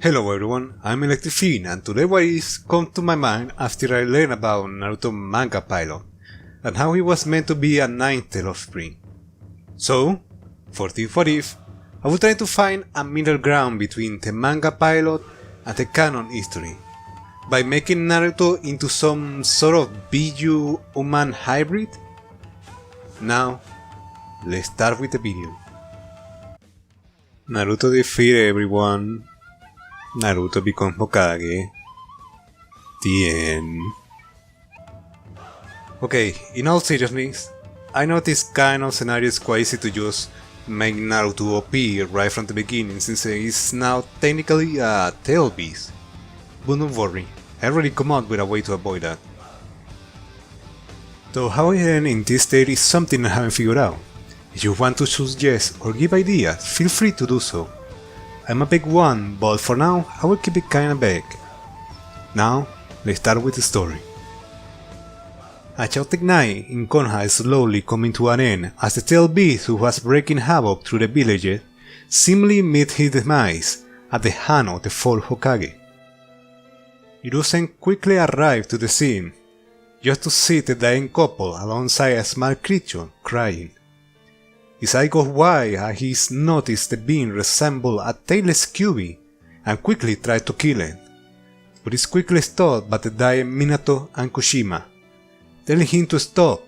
Hello everyone, I'm Electrifin, and today what is come to my mind after I learned about Naruto manga pilot, and how he was meant to be a nine-tailed offspring. So, for this what if, I will try to find a middle ground between the manga pilot and the canon history, by making Naruto into some sort of Biju-human hybrid? Now, let's start with the video. Naruto defeated everyone. Naruto becomes Hokage. The end. Okay, in all seriousness, I know this kind of scenario is quite easy to just make Naruto OP right from the beginning, since he is now technically a tail beast. But don't worry, I already come up with a way to avoid that. Though how I end in this state is something I haven't figured out. If you want to suggest or give ideas, feel free to do so. I'm a big one, but for now I will keep it kinda vague. Now, let's start with the story. A chaotic night in Konoha is slowly coming to an end as the tail beast who was breaking havoc through the villages seemingly meets his demise at the hand of the fourth Hokage. Hiruzen quickly arrives to the scene, just to see the dying couple alongside a small creature crying. His eye goes wide as he noticed the being resembled a tailless Kyuubi and quickly tries to kill it, but is quickly stopped by the dying Minato and Kushima, telling him to stop.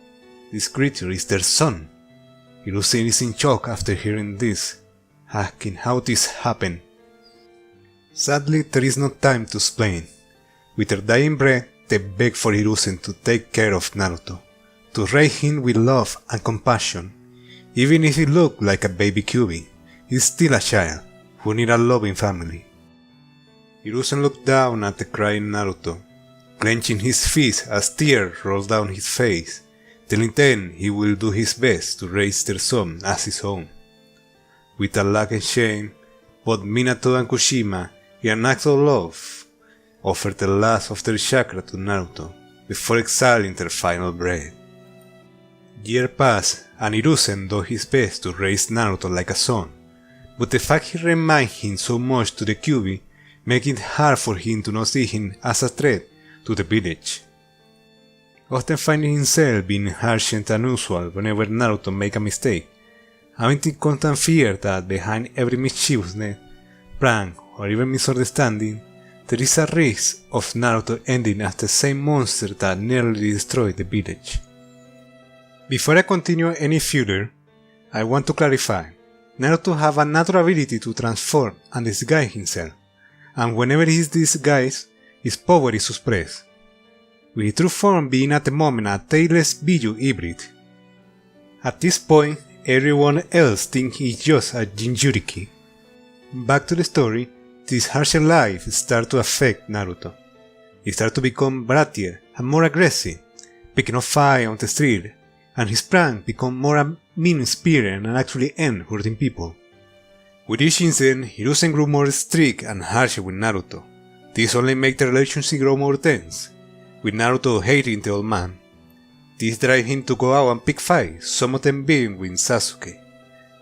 This creature is their son. Hiruzen is in shock after hearing this, asking how this happened. Sadly, there is no time to explain. With their dying breath, they beg for Hiruzen to take care of Naruto, to raise him with love and compassion. Even if he looked like a baby Kyuubi, he's still a child who needs a loving family. Hiruzen looked down at the crying Naruto, clenching his fist as tears rolled down his face, telling them he will do his best to raise their son as his own. With a lack of shame, both Minato and Kushima, in an act of love, offered the last of their chakra to Naruto before exhaling their final breath. Years passed, and Hiruzen does his best to raise Naruto like a son, but the fact he reminds him so much to the Kyuubi makes it hard for him to not see him as a threat to the village. Often finding himself being harsher than usual whenever Naruto makes a mistake, having the constant fear that behind every mischievousness, prank, or even misunderstanding, there is a risk of Naruto ending as the same monster that nearly destroyed the village. Before I continue any further, I want to clarify, Naruto has a natural ability to transform and disguise himself, and whenever he is disguised, his power is suppressed, with his true form being at the moment a tailless Biju hybrid. At this point, everyone else thinks he's just a Jinchuriki. Back to the story, this harsher life starts to affect Naruto. He starts to become brattier and more aggressive, picking up fights on the street, and his prank become more mean-spirited and actually end hurting people. With each incident, Hiruzen grew more strict and harsher with Naruto. This only made the relationship grow more tense, with Naruto hating the old man. This drives him to go out and pick fights, some of them being with Sasuke,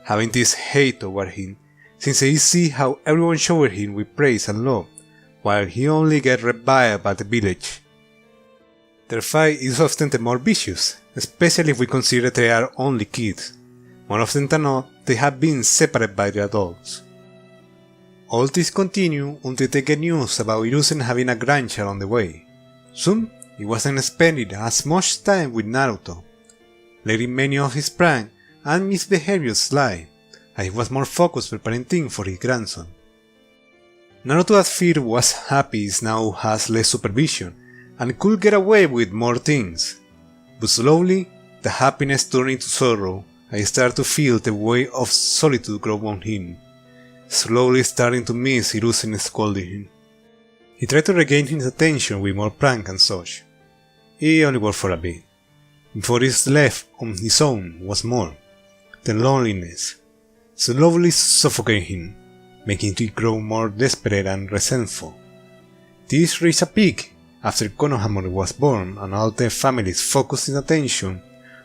having this hate toward him, since he sees how everyone showered him with praise and love, while he only gets reviled by the village. Their fight is often the more vicious, especially if we consider they are only kids. More often than not, they have been separated by the adults. All this continues until they get news about Hiruzen having a grandchild on the way. Soon, he wasn't spending as much time with Naruto, letting many of his pranks and misbehaviors slide, as he was more focused preparing things for his grandson. Naruto at first was happy he now has less supervision, and could get away with more things. But slowly, the happiness turned into sorrow, and he started to feel the weight of solitude grow on him, slowly starting to miss Hiruzen scolding him. He tried to regain his attention with more prank and such. It only worked for a bit. Before he was left on his own was more. The loneliness slowly suffocated him, making him grow more desperate and resentful. This reached a peak after Konohamori was born and all the family's focusing attention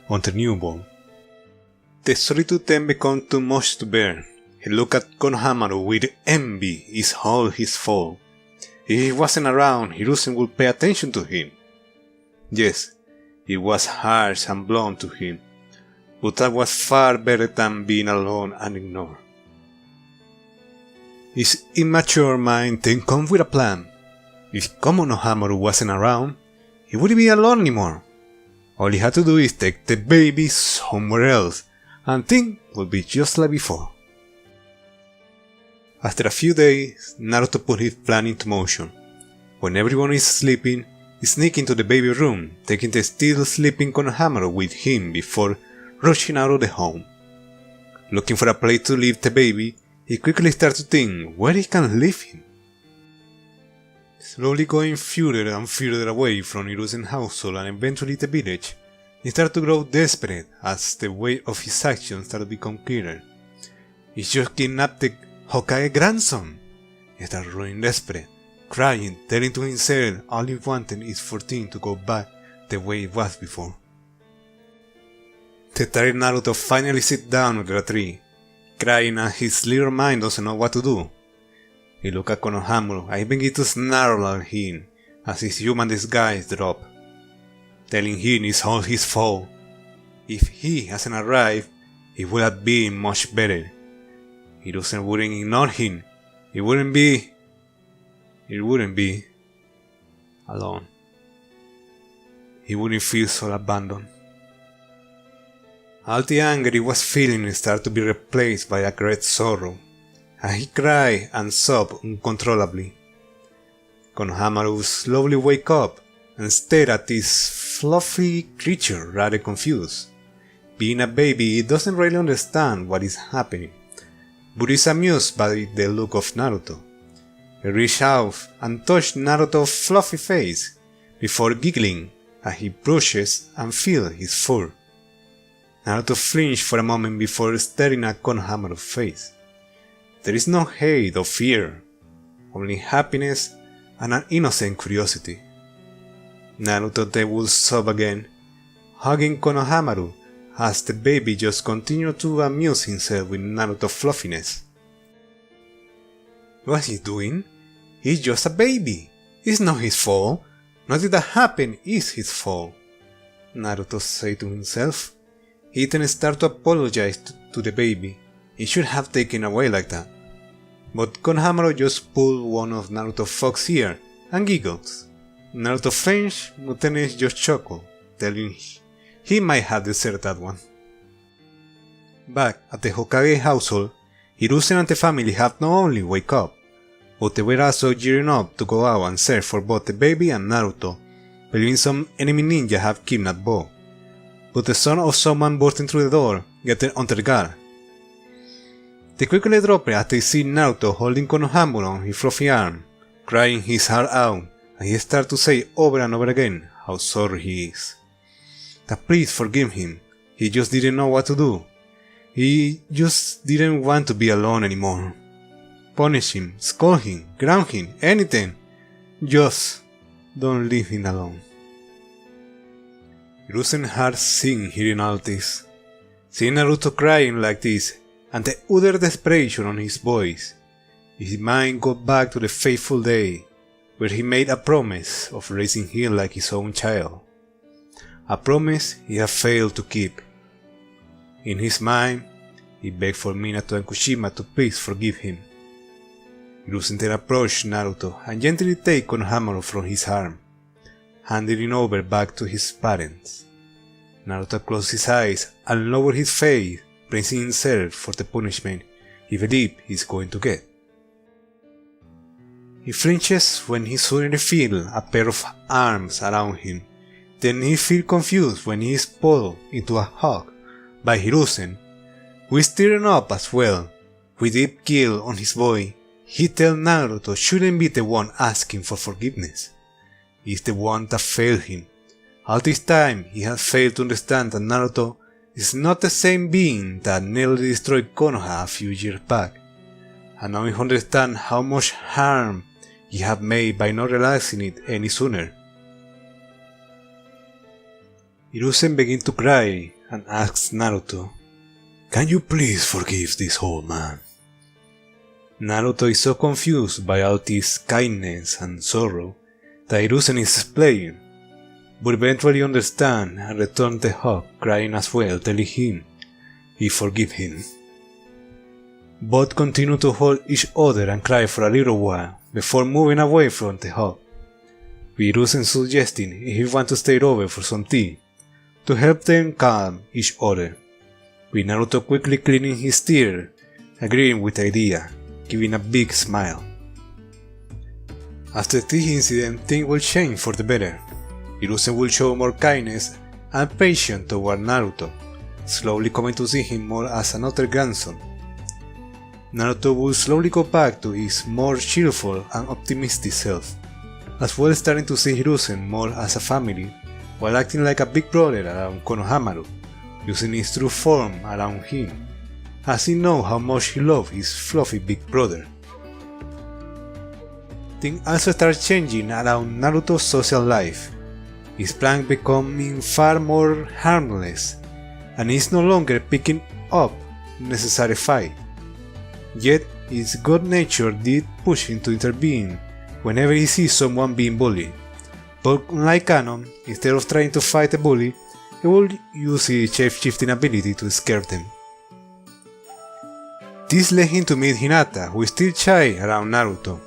on the newborn. The solitude then became too much to bear, He looked at Konohamaru with envy. It's all his fault. If he wasn't around, Hiruzen would pay attention to him. Yes, it was harsh and blunt to him, but that was far better than being alone and ignored. His immature mind then come with a plan. If Konohamaru wasn't around, he wouldn't be alone anymore. All he had to do is take the baby somewhere else, and things would be just like before. After a few days, Naruto put his plan into motion. When everyone is sleeping, he sneaks into the baby room, taking the still sleeping Konohamaru with him before rushing out of the home. Looking for a place to leave the baby, he quickly starts to think where he can leave him. Slowly going further and further away from Hiruzen's household and eventually the village, he started to grow desperate as the weight of his actions started to become clearer. He just kidnapped the Hokage grandson. He started growing desperate, crying, telling to himself all he wanted is for things to go back the way it was before. The tired Naruto finally sits down under a tree, crying as his little mind doesn't know what to do. He looks at Konohamaru and he begins to snarl at him as his human disguise drops, telling him it's all his fault. If he hasn't arrived, it would have been much better. Hiruzen wouldn't ignore him. He wouldn't be alone. He wouldn't feel so abandoned. All the anger he was feeling started to be replaced by a great sorrow, and he cried and sobbed uncontrollably. Konohamaru would slowly wake up and stare at this fluffy creature rather confused. Being a baby, he doesn't really understand what is happening, but is amused by the look of Naruto. He reached out and touched Naruto's fluffy face before giggling as he brushes and feels his fur. Naruto flinched for a moment before staring at Konohamaru's face. There is no hate or fear, only happiness and an innocent curiosity. Naruto then would sob again, hugging Konohamaru as the baby just continued to amuse himself with Naruto's fluffiness. What's he doing? He's just a baby. It's not his fault. Nothing that happened is his fault, Naruto said to himself. He then started to apologize to the baby. He should have taken away like that. But Konohamaru just pulled one of Naruto's fox ears and giggles. Naruto flinched, but then he just chuckled, telling he might have deserved that one. Back at the Hokage household, Hiruzen and the family have not only wake up, but they were also gearing up to go out and search for both the baby and Naruto, believing some enemy ninja have kidnapped both. But the son of someone bursting through the door gets them under guard. They quickly drop it as they see Naruto holding Konohamaru on his fluffy arm, crying his heart out, and he starts to say over and over again how sorry he is. That please forgive him, he just didn't know what to do. He just didn't want to be alone anymore. Punish him, scold him, ground him, anything. Just don't leave him alone. Hiruzen's heart sank hearing all this. Seeing Naruto crying like this, and the utter desperation on his voice, his mind got back to the fateful day where he made a promise of raising him like his own child. A promise he had failed to keep. In his mind, he begged for Minato and Kushima to please forgive him. Hiruzen then approached Naruto and gently took Konohamaru from his arm, handing him over back to his parents. Naruto closed his eyes and lowered his face, bracing himself for the punishment he believed he's going to get. He flinches when he suddenly feels a pair of arms around him. Then he feels confused when he is pulled into a hug by Hiruzen, who is tearing up as well. With deep guilt on his voice, he tells Naruto shouldn't be the one asking for forgiveness. He's the one that failed him. All this time, he has failed to understand that Naruto is not the same being that nearly destroyed Konoha a few years back, and now he understands how much harm he had made by not realizing it any sooner. Hiruzen begins to cry and asks Naruto, "Can you please forgive this old man?" Naruto is so confused by all this kindness and sorrow that Hiruzen is playing, but eventually understands and returns the hug crying as well, telling him he forgives him. Both continue to hold each other and cry for a little while before moving away from the hug, with Hiruzen suggesting if he wants to stay over for some tea to help them calm each other, with Naruto quickly cleaning his tears, agreeing with the idea, giving a big smile. After this incident, things will change for the better. Hiruzen will show more kindness and patience toward Naruto, slowly coming to see him more as another grandson. Naruto will slowly go back to his more cheerful and optimistic self, as well starting to see Hiruzen more as a family, while acting like a big brother around Konohamaru, using his true form around him, as he knows how much he loves his fluffy big brother. Things also start changing around Naruto's social life, his plan becoming far more harmless, and is no longer picking up necessary fight. Yet his good nature did push him to intervene whenever he sees someone being bullied, but unlike Kanon, instead of trying to fight the bully, he will use his shape-shifting ability to scare them. This led him to meet Hinata, who is still shy around Naruto.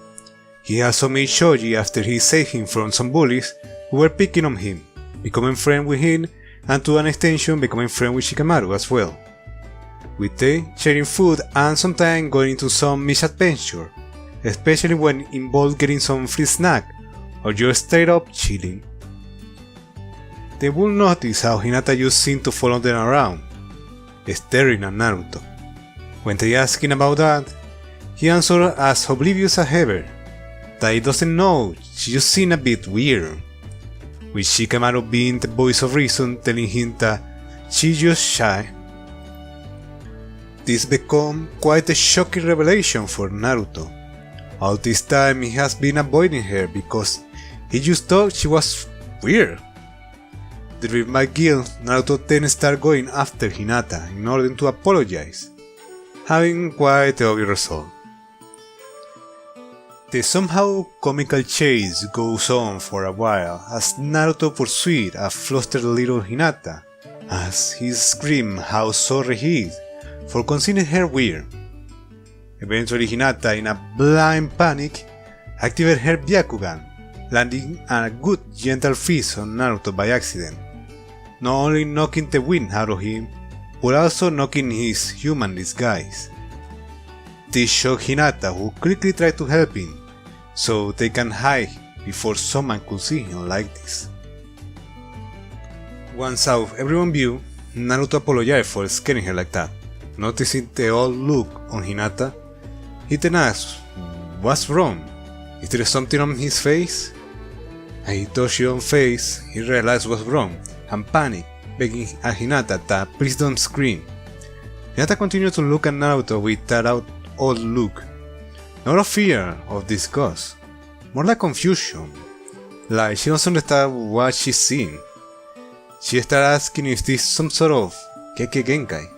He also met Shoji after he saved him from some bullies who were picking on him, becoming friends with him, and to an extension becoming friends with Shikamaru as well, with them sharing food and sometimes going into some misadventure, especially when involved getting some free snack or just straight up chilling. They will notice how Hinata just seemed to follow them around, staring at Naruto. When they ask him about that, he answered as oblivious as ever, that he doesn't know, she just seemed a bit weird, with Shikamaru being the voice of reason telling him that she's just shy. This became quite a shocking revelation for Naruto. All this time he has been avoiding her because he just thought she was weird. Driven by guilt, Naruto then started going after Hinata in order to apologize, having quite the obvious result. The somehow comical chase goes on for a while as Naruto pursues a flustered little Hinata as he screams how sorry he is for considering her weird. Eventually Hinata, in a blind panic, activates her Byakugan, landing a good gentle fist on Naruto by accident, not only knocking the wind out of him, but also knocking his human disguise. This shocked Hinata, who quickly tried to help him, so they can hide before someone could see him like this. Once out of everyone's view, Naruto apologized for scaring her like that. Noticing the odd look on Hinata, he then asked, "What's wrong? Is there something on his face?" And he touched his own face, he realized what's wrong, and panicked, begging at Hinata that please don't scream. Hinata continued to look at Naruto with that odd look, not of fear or disgust, more like confusion, like she doesn't understand what she's seeing. She started asking if this is some sort of Kekkei Genkai.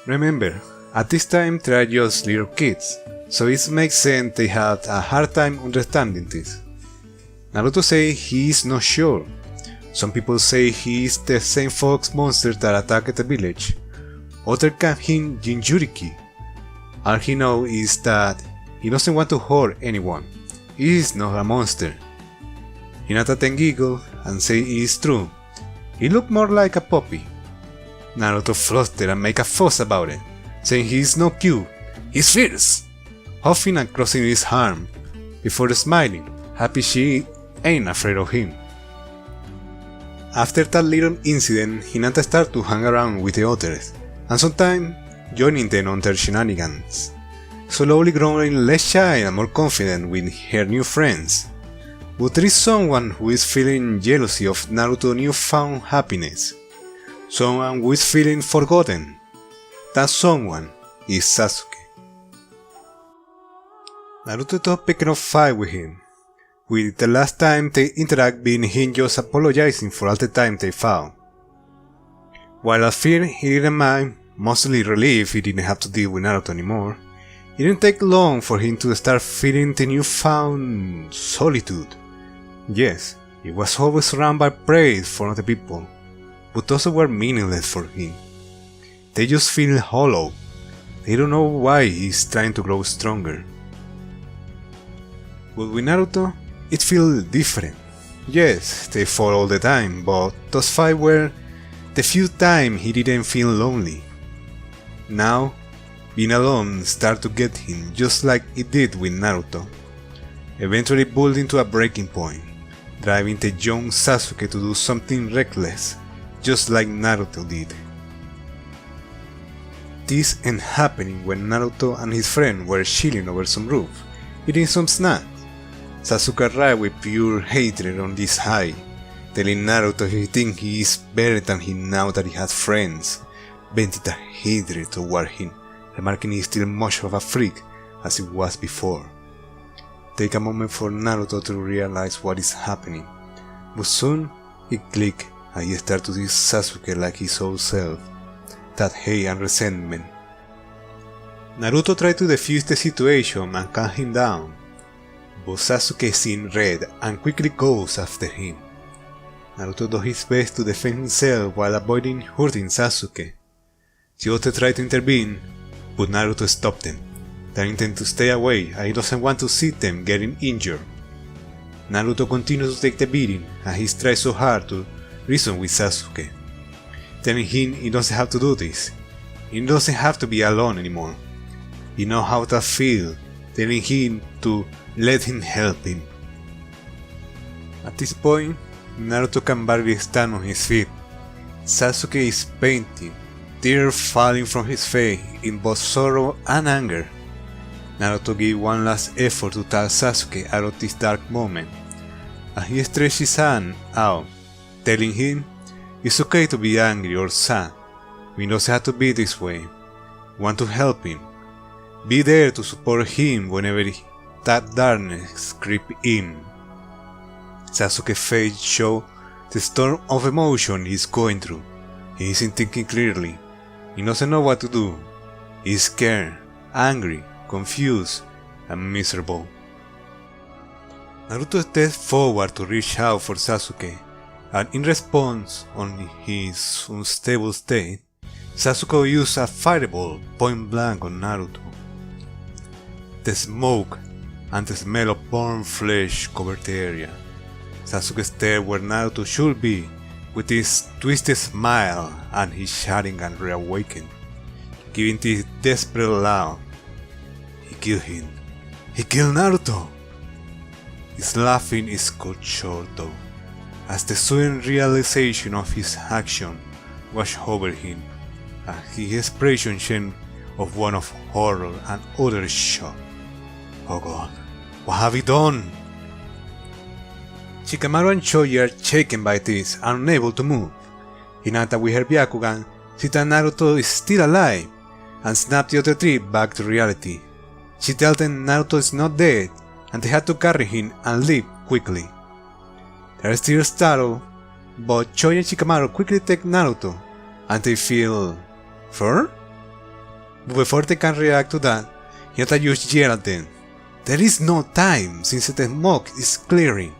Remember, at this time they are just little kids, so it makes sense they had a hard time understanding this. Naruto says he is not sure. Some people say he is the same fox monster that attacked the village. Others call him Jinchuriki. All he knows is that he doesn't want to hurt anyone. He is not a monster. Hinata then giggled and said it is true. He looked more like a puppy. Naruto flustered and made a fuss about it, saying he is not cute, he's fierce, huffing and crossing his arm, before smiling, happy she ain't afraid of him. After that little incident, Hinata started to hang around with the others, and sometimes joining them on their shenanigans, slowly growing less shy and more confident with her new friends. But there is someone who is feeling jealousy of Naruto's newfound happiness. Someone who is feeling forgotten. That someone is Sasuke. Naruto stopped picking up fight with him, with the last time they interact being him just apologizing for all the time they fought. While at first he didn't mind, mostly relieved he didn't have to deal with Naruto anymore, It didn't take long for him to start feeling the newfound solitude. Yes, he was always surrounded by praise from other people, but those were meaningless for him. They just feel hollow. They don't know why he's trying to grow stronger. But with Naruto, it feels different. Yes, they fought all the time, but those fights were the few times he didn't feel lonely. Now, being alone started to get him just like it did with Naruto, eventually building to a breaking point, driving the young Sasuke to do something reckless, just like Naruto did. This ended happening when Naruto and his friend were chilling over some roof, eating some snacks. Sasuke arrived with pure hatred on this high, telling Naruto he thinks he is better than him now that he has friends, vented a hatred toward him, remarking he is still much of a freak as he was before. Take a moment for Naruto to realize what is happening, but soon it clicked and he started to see Sasuke like his old self, that hate and resentment. Naruto tried to defuse the situation and calm him down, but Sasuke sees red and quickly goes after him. Naruto does his best to defend himself while avoiding hurting Sasuke. Chiote tried to intervene, but Naruto stopped them, telling them to stay away and he doesn't want to see them getting injured. Naruto continues to take the beating and he tries so hard to reason with Sasuke, telling him he doesn't have to do this, he doesn't have to be alone anymore. He knows how that feels, telling him to let him help him. At this point, Naruto can barely stand on his feet. Sasuke is painting, tears falling from his face in both sorrow and anger. Naruto gives one last effort to talk Sasuke out of this dark moment, and he stretches his hand out, telling him it's okay to be angry or sad. We don't have to be this way. Want to help him. Be there to support him whenever that darkness creeps in. Sasuke's face shows the storm of emotion he's going through. He isn't thinking clearly. He doesn't know what to do. He's scared, angry, confused, and miserable. Naruto steps forward to reach out for Sasuke, and in response on his unstable state, Sasuke uses a fireball point blank on Naruto. The smoke and the smell of burnt flesh covered the area. Sasuke stares where Naruto should be, with his twisted smile and his Sharingan reawakened, giving this desperate laugh. He killed him. He killed Naruto! His laughing is cut short though, as the sudden realization of his action washed over him, and his expression changed of one of horror and utter shock. Oh God, what have you done? Shikamaru and Choji are shaken by this and unable to move. Hinata with her Byakugan sees that Naruto is still alive and snaps the other three back to reality. She tells them Naruto is not dead and they had to carry him and leave quickly. They are still startled, but Choji and Shikamaru quickly take Naruto and they feel fear? But before they can react to that, Hinata just yells at them. There is no time since the smoke is clearing.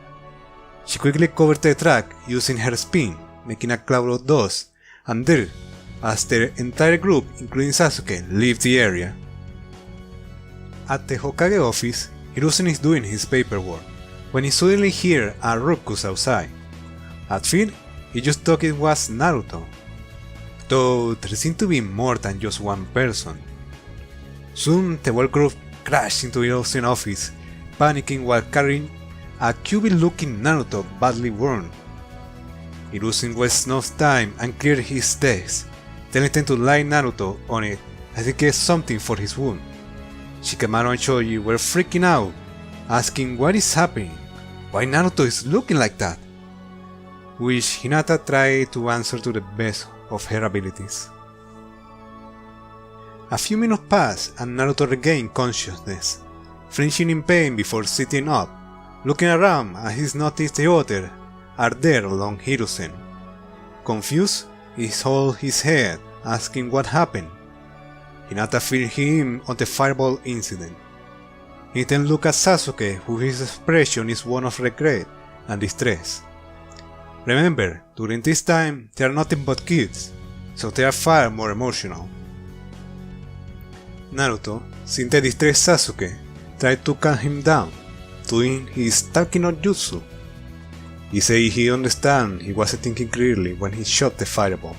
She quickly covers the track using her spin, making a cloud of dust, and dirt as the entire group, including Sasuke, leave the area. At the Hokage office, Hiruzen is doing his paperwork when he suddenly hears a ruckus outside. At first, he just thought it was Naruto, though there seemed to be more than just one person. Soon, the whole group crashed into Hiruzen's office, panicking while carrying a cubby-looking Naruto badly wounded. Hiruzen wastes no time and cleared his desk, telling them to lie Naruto on it as he gets something for his wound. Shikamaru and Choji were freaking out, asking what is happening, why Naruto is looking like that, which Hinata tried to answer to the best of her abilities. A few minutes pass and Naruto regained consciousness, flinching in pain before sitting up, looking around as he noticed the others are there along Hiruzen. Confused, he holds his head, asking what happened. Hinata filled him on the fireball incident. He then looked at Sasuke, whose expression is one of regret and distress. Remember, during this time they are nothing but kids, so they are far more emotional. Naruto, seeing the distressed Sasuke, tried to calm him down, doing his Talking no Jutsu. He said he understood he wasn't thinking clearly when he shot the fireball.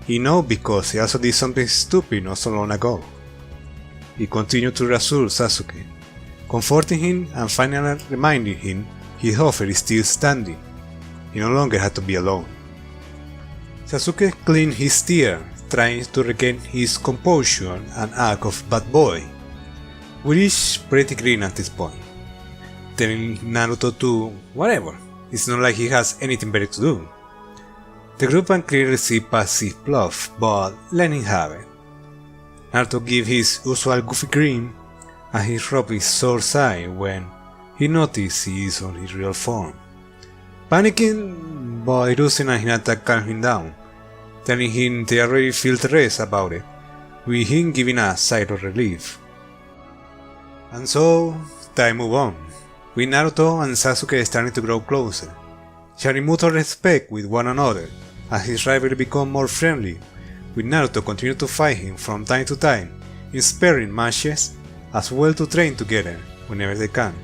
He knows because he also did something stupid not so long ago. He continued to reassure Sasuke, comforting him and finally reminding him his offer is still standing. He no longer had to be alone. Sasuke cleaned his tears, trying to regain his composure and act of bad boy, which is pretty green at this point, telling Naruto to whatever, it's not like he has anything better to do. The group can clearly see past his bluff, but let him have it. Naruto gives his usual goofy grin, and he rubs his sore side when he notices he is on his real form. Panicking, but Hiruzen and Hinata calm him down, telling him they already feel the rest about it, with him giving a sigh of relief. And so, time move on, with Naruto and Sasuke starting to grow closer, sharing mutual respect with one another as his rivalry become more friendly, with Naruto continue to fight him from time to time in sparring matches, as well to train together whenever they can.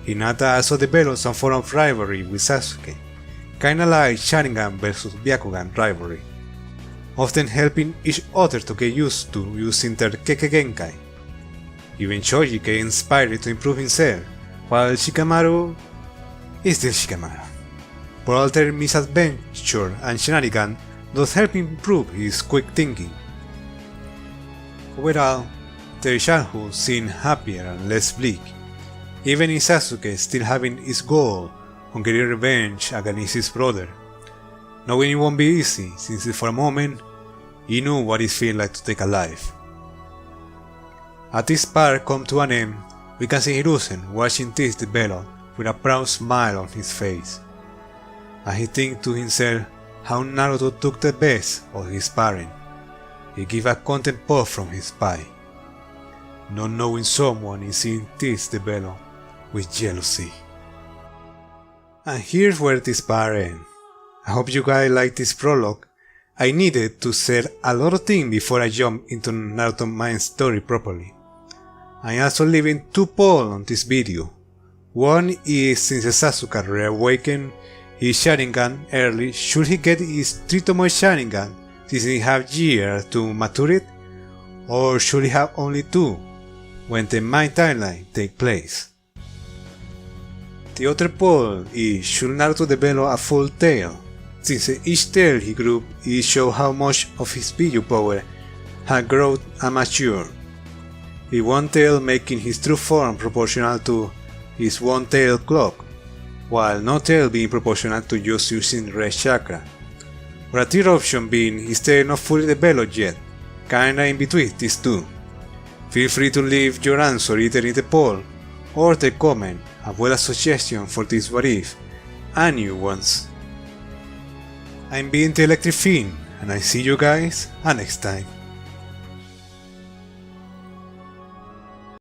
Hinata also developed some form of rivalry with Sasuke, kinda like Sharingan vs Byakugan rivalry, often helping each other to get used to using their Kekkei Genkai. Even Choji get inspired to improve himself, while Shikamaru is still Shikamaru. But all their misadventure and shenanigan does help improve his quick thinking. Overall, their childhood seemed happier and less bleak, even in Sasuke still having his goal on getting revenge against his brother, knowing it won't be easy since for a moment he knew what it feels like to take a life. As this part comes to an end, we can see Hiruzen watching this develop with a proud smile on his face, and he thinks to himself how Naruto took the best of his parent. He gives a content puff from his pie, not knowing someone is seeing this develop with jealousy. And here's where this part ends. I hope you guys like this prologue. I needed to say a lot of things before I jump into Naruto main story properly. I am also leaving 2 polls on this video. One is, since Sasuke reawakened his Sharingan early, should he get his 3 Tomoe Sharingan since he have years to mature it? Or should he have only 2 when the main timeline takes place? The other poll is, should Naruto develop a full tail, since each tail he grew it shows how much of his Biju power had grown and matured, with one tail making his true form proportional to his one tail clock, while no tail being proportional to just using red chakra, or a third option being his tail not fully developed yet, kinda in between these two. Feel free to leave your answer either in the poll or the comment, as well as suggestions for this what if and new ones. I'm being the Electric Fiend, and I see you guys next time.